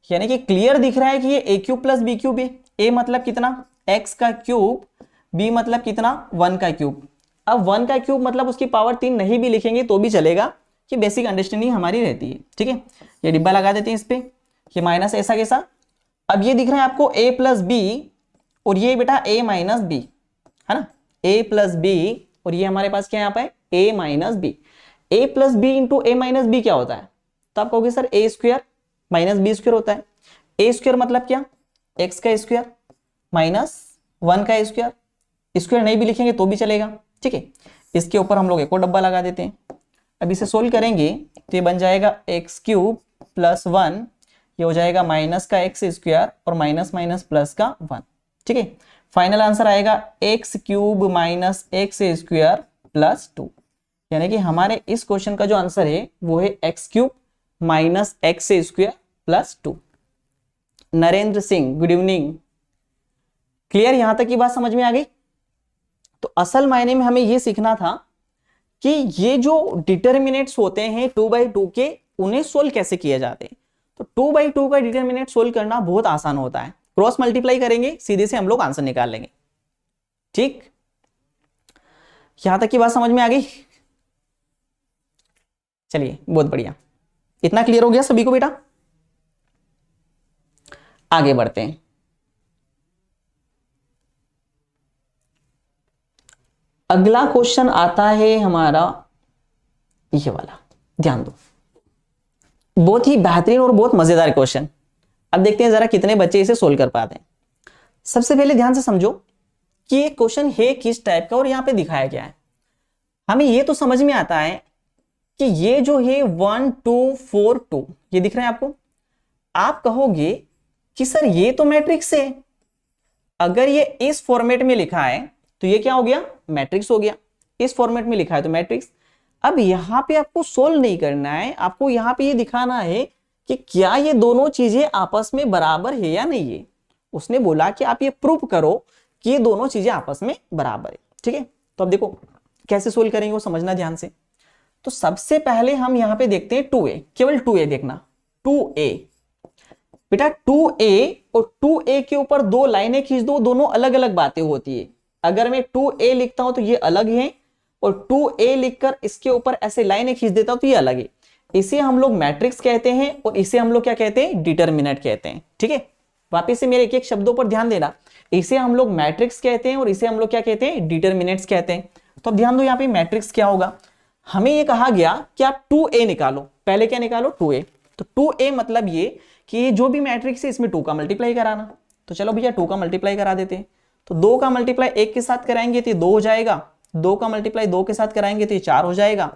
यानी कि क्लियर दिख रहा है कि ये A cube plus B cube है। ए मतलब कितना एक्स का क्यूब, बी मतलब कितना 1 का क्यूब। अब 1 का क्यूब मतलब उसकी पावर 3 नहीं भी लिखेंगे तो भी चलेगा, कि बेसिक अंडरस्टैंडिंग हमारी रहती है, ठीक है। ये डिब्बा लगा देते हैं इस पे, ये माइनस ऐसा कैसा। अब ये दिख रहा है आपको ए प्लस बी और ये बेटा ए माइनस बी है ना, ए प्लस बी और ये हमारे पास क्या है यहाँ पे ए माइनस बी। ए प्लस बी इंटू ए माइनस बी क्या होता है? तो आप कहोगे सर ए स्क्वायर माइनस बी स्क्वायर होता है। ए स्क्वायर मतलब क्या, एक्स का स्क्वायर माइनस 1 का स्क्वायर, स्क्वायर नहीं भी लिखेंगे तो भी चलेगा, ठीक है। इसके ऊपर हम लोग एक और डब्बा लगा देते हैं। अब इसे सोल्व करेंगे तो ये बन जाएगा एक्स क्यूब प्लस 1, ये हो जाएगा माइनस का एक्स स्क्वायर और माइनस माइनस प्लस का 1, ठीक है। फाइनल आंसर आएगा x cube minus x square plus 2, यानी कि हमारे इस क्वेश्चन का जो आंसर है वो है x cube minus x square plus 2। Narendra Singh good evening. Clear? यहां तक की बात समझ में आ गई? तो असल मायने में हमें यह सीखना था कि ये जो डिटर्मिनेट्स होते हैं 2/2 के, उन्हें सोल्व कैसे किए जाते हैं। तो 2/2 का डिटर्मिनेट सोल्व करना बहुत आसान होता है, क्रॉस मल्टीप्लाई करेंगे सीधे से हम लोग आंसर निकाल लेंगे, ठीक। यहां तक की बात समझ में आ गई? चलिए बहुत बढ़िया, इतना क्लियर हो गया सभी को बेटा? आगे बढ़ते हैं। अगला क्वेश्चन आता है हमारा ये वाला, ध्यान दो, बहुत ही बेहतरीन और बहुत मजेदार क्वेश्चन। अब देखते हैं जरा कितने बच्चे इसे सोल्व कर पाते हैं। सबसे पहले ध्यान से समझो कि ये क्वेश्चन है किस टाइप का और यहां पे दिखाया गया है। हमें ये तो समझ में आता है कि ये जो है 1 2 4 2 ये दिख रहा है आपको। आप कहोगे कि सर ये तो मैट्रिक्स है, अगर ये इस फॉर्मेट में लिखा है तो ये क्या हो गया, मैट्रिक्स हो गया। इस फॉर्मेट में लिखा है तो मैट्रिक्स। अब यहां पे आपको सोल्व नहीं करना है, आपको यहां पे ये दिखाना है कि क्या ये दोनों चीजें आपस में बराबर है या नहीं है। उसने बोला कि आप ये प्रूव करो कि ये दोनों चीजें आपस में बराबर है। ठीक है, तो अब देखो कैसे सोल्व करेंगे वो समझना ध्यान से। तो सबसे पहले हम यहां पे देखते हैं 2a, केवल 2a देखना। 2a बेटा 2a और 2a के ऊपर दो लाइनें खींच दो, दोनों अलग अलग बातें होती है। अगर मैं 2a लिखता हूं तो ये अलग है, और 2a लिखकर इसके ऊपर ऐसे लाइनें खींच देता हूं तो ये अलग है। इसे हम लोग मैट्रिक्स कहते हैं और इसे हम लोग क्या कहते हैं, डिटरमिनेंट कहते हैं। ठीक है, वापिस से मेरे एक एक शब्दों पर ध्यान देना। इसे हम लोग मैट्रिक्स कहते हैं और इसे हम लोग क्या कहते हैं, डिटरमिनेंट्स कहते हैं। तो अब ध्यान दो यहाँ पे मैट्रिक्स क्या होगा। हमें ये कहा गया कि आप 2a निकालो, पहले क्या निकालो 2a। तो 2a मतलब ये कि जो भी मैट्रिक्स है इसमें 2 का मल्टीप्लाई कराना। तो चलो भैया 2 का मल्टीप्लाई करा देते हैं। तो 2 का मल्टीप्लाई 1 के साथ कराएंगे तो ये 2 हो जाएगा, 2 का मल्टीप्लाई 2 के साथ कराएंगे तो ये 4 हो जाएगा,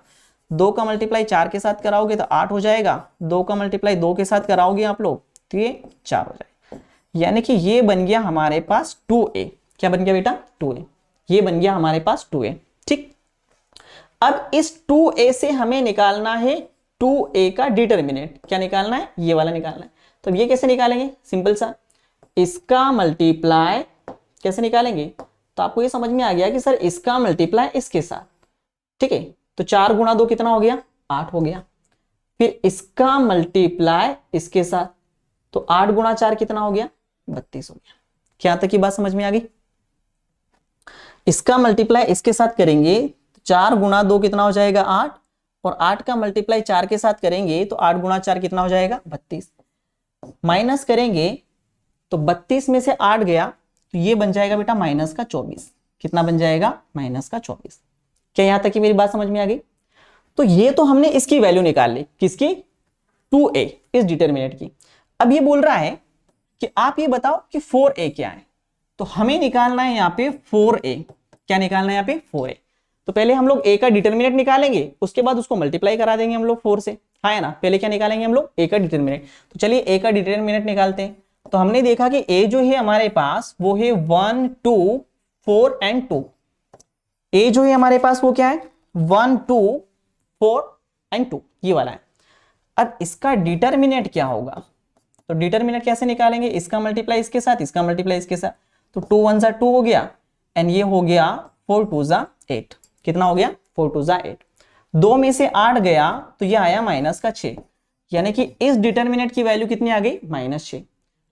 2 का मल्टीप्लाई 4 के साथ कराओगे तो 8 हो जाएगा, 2 का मल्टीप्लाई 2 के साथ कराओगे आप लोग तो ये 4 हो जाएगा। यानी कि ये बन गया हमारे पास 2a। क्या बन गया बेटा, 2a। ये बन गया हमारे पास 2a। ठीक, अब इस 2a से हमें निकालना है 2a का डिटरमिनेंट। क्या निकालना है, ये वाला निकालना है। तो ये कैसे निकालेंगे, सिंपल सा, इसका मल्टीप्लाई कैसे निकालेंगे। तो आपको ये समझ में आ गया कि सर इसका मल्टीप्लाई इसके साथ। ठीक है, तो 4 गुणा 2 कितना हो गया, 8 हो गया। फिर इसका मल्टीप्लाई इसके साथ, तो 8 गुणा 4 कितना हो गया, 32 हो गया। क्या तक की बात समझ में आ गई। इसका मल्टीप्लाई इसके साथ करेंगे, 4 गुणा 2 कितना हो जाएगा 8, और 8 का मल्टीप्लाई 4 के साथ करेंगे तो 8 गुणा 4 कितना हो जाएगा 32। माइनस करेंगे तो 32 में से 8 गया तो ये बन जाएगा बेटा माइनस का 24। कितना बन जाएगा, माइनस का 24। क्या यहां तक की मेरी बात समझ में आ गई। तो ये तो हमने इसकी वैल्यू निकाल ली, किसकी, 2a, इस डिटरमिनेंट की। अब ये बोल रहा है कि आप ये बताओ कि 4a क्या है। तो हमें निकालना है यहाँ पे 4a। क्या निकालना है यहाँ पे, 4a। तो पहले हम लोग a का डिटरमिनेंट निकालेंगे, उसके बाद उसको मल्टीप्लाई करा देंगे हम लोग 4 से। हाँ है ना, पहले क्या निकालेंगे हम लोग, a का डिटरमिनेंट। तो चलिए a का डिटरमिनेंट निकालते हैं। तो हमने देखा कि a जो है हमारे पास वो है 1 2 4 एंड 2। a जो है हमारे पास वो क्या है, 1 2 4 एंड 2, ये वाला है। अब इसका डिटरमिनेंट क्या होगा, तो डिटरमिनेंट कैसे निकालेंगे, इसका मल्टीप्लाई इसके साथ, इसका मल्टीप्लाई इसके साथ। तो 2 1 जा 2 हो गया, एंड ये हो गया 4 2 जा 8। कितना हो गया, 4 2 जा 8। 2 में से 8 गया तो ये आया माइनस का 6। यानी कि इस डिटरमिनेंट की वैल्यू कितनी आ गई, -6।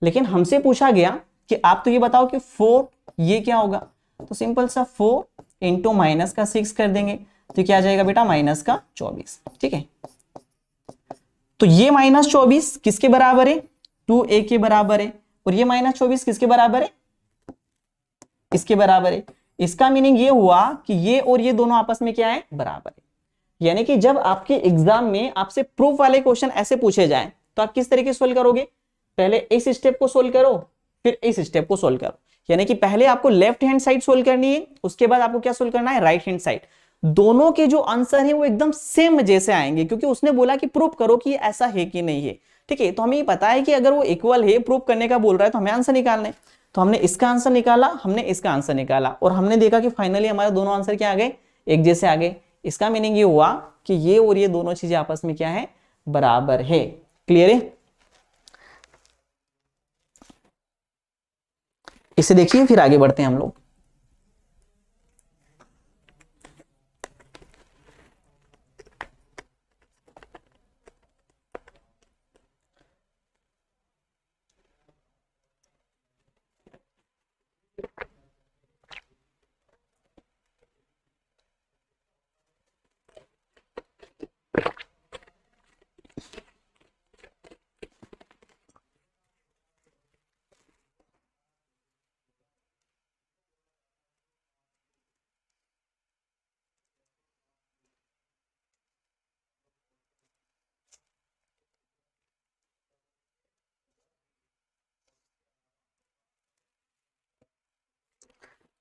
लेकिन हमसे पूछा गया कि आप तो ये बताओ कि 4 ये क्या होगा। तो सिंपल सा 4 इंटू माइनस का 6 कर देंगे तो क्या आ जाएगा बेटा, माइनस का 24। ठीक है, तो ये -24 किसके बराबर है, 2a के बराबर है, और ये -24 किसके बराबर है, इसके बराबर है। इसका मीनिंग ये हुआ कि ये और ये दोनों आपस में क्या है, बराबर है। यानी कि जब आपके एग्जाम में आपसे प्रूफ वाले क्वेश्चन ऐसे पूछे जाएं तो आप किस तरीके से सोल्व करोगे, पहले इस स्टेप को सोल्व करो फिर इस स्टेप को सोल्व करो। यानी कि पहले आपको लेफ्ट हैंड साइड सोल्व करनी है, उसके बाद आपको क्या सोल्व करना है, राइट हैंड साइड। दोनों के जो आंसर है वो एकदम सेम जैसे आएंगे, क्योंकि उसने बोला कि प्रूफ करो कि ऐसा है कि नहीं है। ठीक है, तो हमें ये पता है कि अगर वो इक्वल है, प्रूफ करने का बोल रहा है, तो हमें आंसर निकालना है। तो हमने इसका आंसर निकाला, हमने इसका आंसर निकाला, और हमने देखा कि फाइनली हमारे दोनों आंसर क्या आ गए, एक जैसे आ गए। इसका मीनिंग ये हुआ कि ये और ये दोनों चीजें आपस में क्या है, बराबर है। क्लियर है, इसे देखिए फिर आगे बढ़ते हैं हम लोग।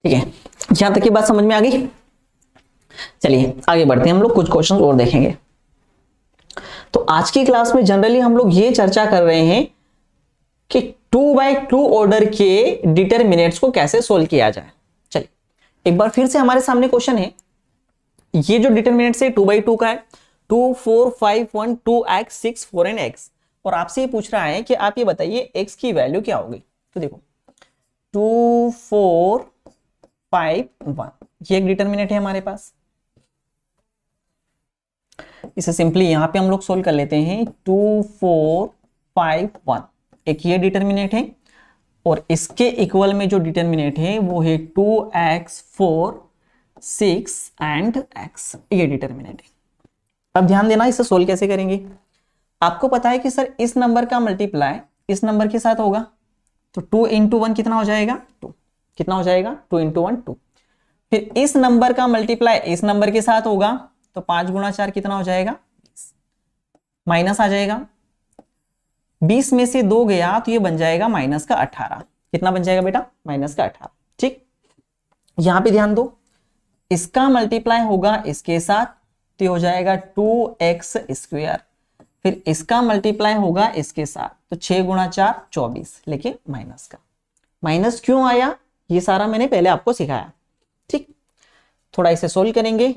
ठीक है, यहां तक की बात समझ में आ गई। चलिए आगे बढ़ते हैं, हम लोग कुछ क्वेश्चन और देखेंगे। तो आज की क्लास में जनरली हम लोग ये चर्चा कर रहे हैं कि 2x2 ऑर्डर के डिटरमिनेंट्स को कैसे सोल्व किया जाए। चलिए एक बार फिर से हमारे सामने क्वेश्चन है, ये जो डिटरमिनेंट्स है 2x2 का है, 2 4 5 1 2x 6 4 एंड x, और आपसे ये पूछ रहा है कि आप ये बताइए x की वैल्यू क्या होगी। तो देखो 2 4 5 1 ये एक डिटरमिनेंट है हमारे पास, इसे सिंपली यहां पे हम लोग सोल्व कर लेते हैं। 2 4 5 1 एक ये डिटरमिनेंट है, और इसके इक्वल में जो डिटरमिनेंट है वो है 2x 4 6 एंड x, ये डिटरमिनेंट है। अब ध्यान देना इसे सोल्व कैसे करेंगे। आपको पता है कि सर इस नंबर का मल्टीप्लाई इस नंबर के साथ होगा, तो 2 इंटू 1 कितना हो जाएगा 2, कितना हो जाएगा 2 इंटू 1 2। फिर इस नंबर का मल्टीप्लाई इस नंबर के साथ होगा, तो 5 गुणा 4 कितना हो जाएगा 20, माइनस आ जाएगा 20 में से 2 गया तो ये बन जाएगा माइनस का 18, कितना बन जाएगा बेटा माइनस का 18। ठीक, यहां पे ध्यान दो, इसका मल्टीप्लाई होगा इसके साथ तो हो जाएगा 2x स्क्वायर, फिर इसका मल्टीप्लाई होगा इसके साथ तो 6 गुणा 4 24, लेकिन माइनस का। माइनस क्यों आया ये सारा मैंने पहले आपको सिखाया। ठीक, थोड़ा इसे सोल्व करेंगे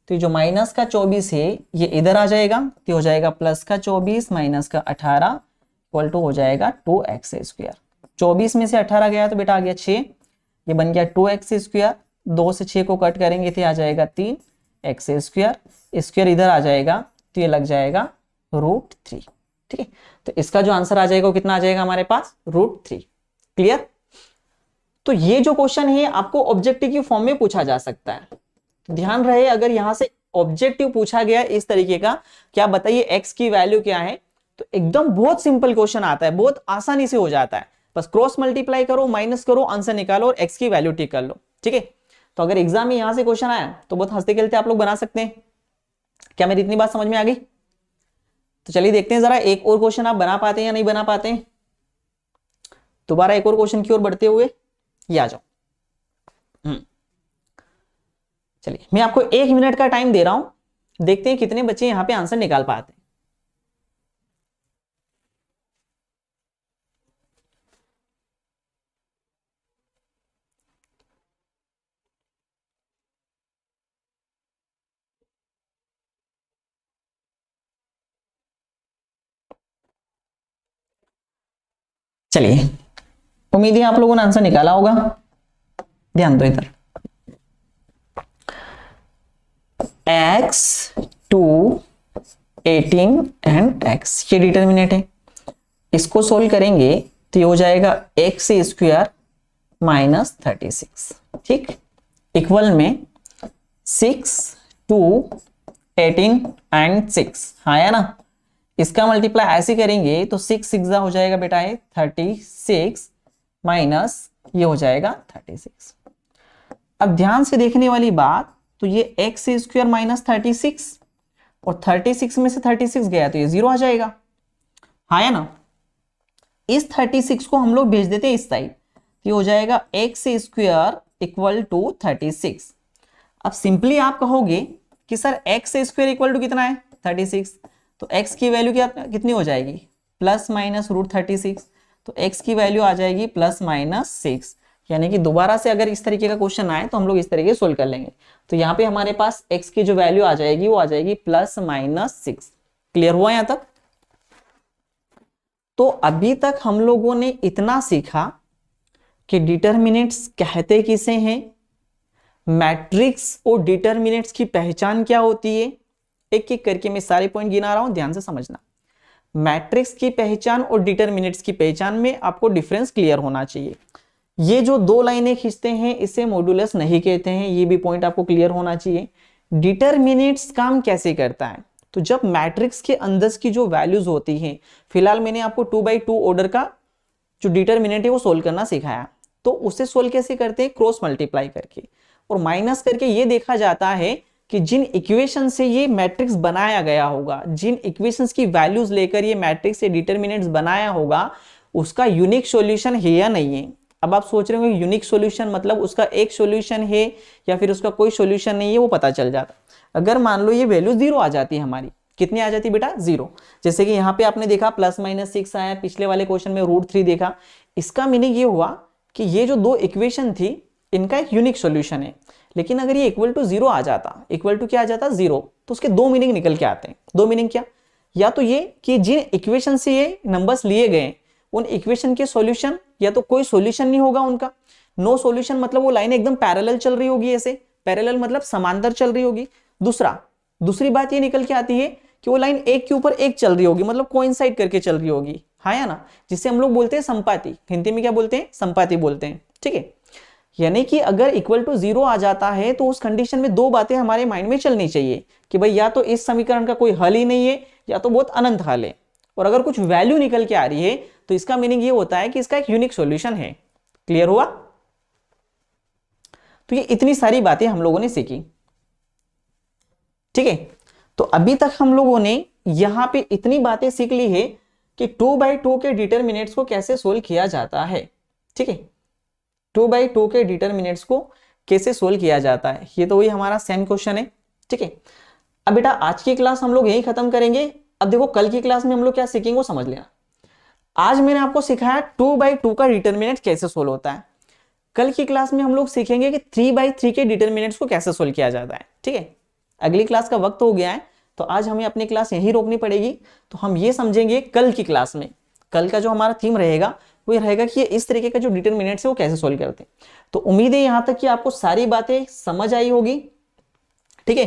तो जो माइनस का 24 है ये इधर आ जाएगा, तो हो जाएगा प्लस का 24 माइनस का 18 इक्वल टू हो जाएगा 2x स्क्वायर। 24 में से 18 गया तो बेटा आ गया 6, ये बन गया 2x स्क्वायर, 2 से 6 को कट करेंगे तो आ जाएगा 3x स्क्वायर, स्क्वायर इधर आ जाएगा तो ये लग जाएगा √3। ठीक है, तो इसका जो आंसर आ जाएगा वो कितना आ जाएगा हमारे पास √3। क्लियर। तो ये जो क्वेश्चन है आपको ऑब्जेक्टिव की फॉर्म में पूछा जा सकता है, ध्यान रहे अगर यहां से ऑब्जेक्टिव पूछा गया इस तरीके का, क्या बताइए x की वैल्यू क्या है, तो एकदम बहुत सिंपल क्वेश्चन आता है, बहुत आसानी से हो जाता है। बस क्रॉस मल्टीप्लाई करो, माइनस करो, आंसर निकालो और x की वैल्यू टिक कर लो। ठीक है, तो अगर एग्जाम में यहां से क्वेश्चन आया तो बहुत हंसते खेलते आप लोग बना सकते हैं। क्या मेरी इतनी बात समझ में आ गई। तो चलिए देखते हैं जरा एक और क्वेश्चन आप बना पाते हैं या नहीं बना पाते हैं। दोबारा एक और क्वेश्चन की ओर बढ़ते हुए ये आ जाओ। चलिए मैं आपको 1 मिनट का टाइम दे रहा हूं, देखते हैं कितने बच्चे यहां पे आंसर निकाल पाते हैं। चलिए उम्मीद है आप लोगों ने आंसर निकाला होगा। ध्यान दो इधर, x 2 18 एंड x ये डिटरमिनेंट है, इसको सोल्व करेंगे तो ये हो जाएगा x स्क्वायर माइनस 36। ठीक, इक्वल में 6 2 18 एंड 6 हाँ है ना, इसका मल्टीप्लाई ऐसे करेंगे तो 6 6 हो जाएगा बेटा है 36 माइनस ये हो जाएगा 36। अब ध्यान से देखने वाली बात, तो ये x स्क्वायर माइनस 36 और 36 में से 36 गया तो ये 0 आ जाएगा हाँ है ना। इस 36 को हम लोग भेज देते हैं इस साइड, ये हो जाएगा x स्क्वायर इक्वल टू 36। अब सिंपली आप कहोगे कि sir x square equal to कितना है 36, तो x की वैल्यू क्या कितनी हो जाएगी प्लस माइनस √36, तो x की वैल्यू आ जाएगी प्लस माइनस 6। यानी कि दोबारा से अगर इस तरीके का क्वेश्चन आए तो हम लोग इस तरीके सोल्व कर लेंगे। तो यहाँ पे हमारे पास x की जो वैल्यू आ जाएगी वो आ जाएगी प्लस माइनस 6। क्लियर हुआ यहां तक। तो अभी तक हम लोगों ने इतना सीखा कि डिटरमिनेंट्स कहते किसे हैं, मैट्रिक्स और डिटरमिनेंट्स की पहचान क्या होती है। एक एक करके मैं सारे पॉइंट गिना रहा हूं, ध्यान से समझना। मैट्रिक्स की पहचान और डिटरमिनेंट्स की पहचान में आपको डिफरेंस क्लियर होना चाहिए। ये जो 2 लाइनें खींचते हैं इसे मॉडुलस नहीं कहते हैं, ये भी पॉइंट आपको क्लियर होना चाहिए। डिटरमिनेंट्स काम कैसे करता है, तो जब मैट्रिक्स के अंदर की जो वैल्यूज होती हैं, फिलहाल मैंने आपको 2x2 ऑर्डर का जो डिटरमिनेंट है वो सोल्व करना सिखाया, तो उसे सोल्व कैसे करते हैं क्रॉस मल्टीप्लाई करके और माइनस करके। ये देखा जाता है कि जिन इक्वेशन से ये मैट्रिक्स बनाया गया होगा, जिन इक्वेशंस की वैल्यूज लेकर ये मैट्रिक्स या डिटरमिनेंट्स बनाया होगा, उसका यूनिक सॉल्यूशन है या नहीं है, अब आप सोच रहे हो यूनिक सॉल्यूशन मतलब उसका एक सॉल्यूशन है या फिर उसका कोई सॉल्यूशन नहीं है, वो पता चल जाता। अगर मान लो ये वैल्यू 0 आ जाती है हमारी, कितनी आ जाती है बेटा 0, जैसे कि यहाँ पे आपने देखा ±6 आया, पिछले वाले क्वेश्चन में √3 देखा, इसका मीनिंग ये हुआ कि ये जो दो इक्वेशन थी इनका एक यूनिक सॉल्यूशन है। लेकिन अगर ये इक्वल टू 0 आ जाता, इक्वल टू क्या आ जाता 0, तो उसके दो मीनिंग निकल के आते हैं। दो मीनिंग क्या, या तो ये कि जिन इक्वेशन से ये नंबर्स लिए गए उन इक्वेशन के सॉल्यूशन या तो कोई सॉल्यूशन नहीं होगा उनका, नो सॉल्यूशन मतलब वो लाइन एकदम पैरेलल चल रही होगी, ऐसे पैरेलल मतलब समांतर चल रही होगी। दूसरी बात ये निकल के आती है कि वो लाइन एक के ऊपर एक चल रही होगी, मतलब कोइंसाइड करके चल रही होगी, हाँ या ना, जिसे हम लोग बोलते हैं संपाति, हिंदी में क्या बोलते हैं, संपाति बोलते हैं, ठीक है। यानी कि अगर इक्वल टू 0 आ जाता है तो उस कंडीशन में दो बातें हमारे माइंड में चलनी चाहिए कि भाई या तो इस समीकरण का कोई हल ही नहीं है या तो बहुत अनंत हल है, और अगर कुछ वैल्यू निकल के आ रही है तो इसका मीनिंग ये होता है कि इसका एक यूनिक सॉल्यूशन है। क्लियर हुआ? तो ये इतनी सारी बातें हम लोगों ने सीखी, ठीक है। तो अभी तक हम लोगों ने यहां पे इतनी बातें सीख ली है कि 2/2 के डिटरमिनेंट्स को कैसे सोल्व किया जाता है, ठीक है। 2/2 के डिटरमिनेंट्स को कैसे सोल्व किया जाता है, ये तो वही हमारा सेम क्वेश्चन है, ठीक है। अब बेटा आज की क्लास हम लोग यही खत्म करेंगे। अब देखो कल की क्लास में हम लोग क्या सीखेंगे वो समझ लेना। आज मैंने आपको सिखाया 2/2 का डिटरमिनेंट कैसे सोल्व होता है, कल की क्लास में हम लोग सीखेंगे कि 3/3 के डिटरमिनेंट्स को कैसे सोल्व किया जाता है, ठीक है। अगली क्लास का वक्त हो गया है तो आज हमें अपनी क्लास यहीं रोकनी पड़ेगी। तो हम ये समझेंगे कल की क्लास में, कल का जो हमारा थीम रहेगा वो ये रहेगा कि ये इस तरीके का जो डिटरमिनेंट्स है वो कैसे सोल्व करते हैं। तो उम्मीद है यहां तक कि आपको सारी बातें समझ आई होगी, ठीक है।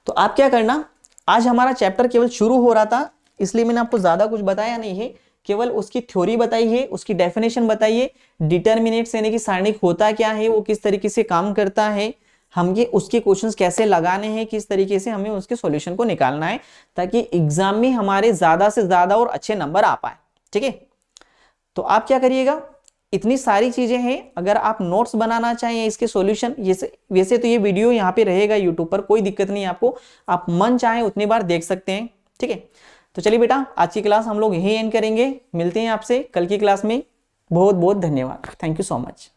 तो आप क्या करना, आज हमारा चैप्टर केवल शुरू हो रहा था इसलिए मैंने आपको ज्यादा कुछ बताया नहीं है, केवल उसकी थ्योरी बताई है, उसकी डेफिनेशन बताई है, डिटरमिनेंट्स यानी कि सारणिक होता क्या है, वो किस तरीके से काम करता है, हम ये उसके क्वेश्चंस कैसे लगाने हैं, किस तरीके से हमें उसके सॉल्यूशन को निकालना है ताकि एग्जाम में हमारे ज्यादा से ज्यादा और अच्छे नंबर आ पाए, ठीक है। तो आप क्या करिएगा, इतनी सारी चीजें हैं, अगर आप नोट्स बनाना चाहें इसके सॉल्यूशन, वैसे तो ये वीडियो यहाँ पे रहेगा यूट्यूब पर, कोई दिक्कत नहीं है आपको, आप मन चाहे उतनी बार देख सकते हैं, ठीक है। तो चलिए बेटा आज की क्लास हम लोग यहीं एंड करेंगे, मिलते हैं आपसे कल की क्लास में। बहुत बहुत धन्यवाद, थैंक यू सो मच।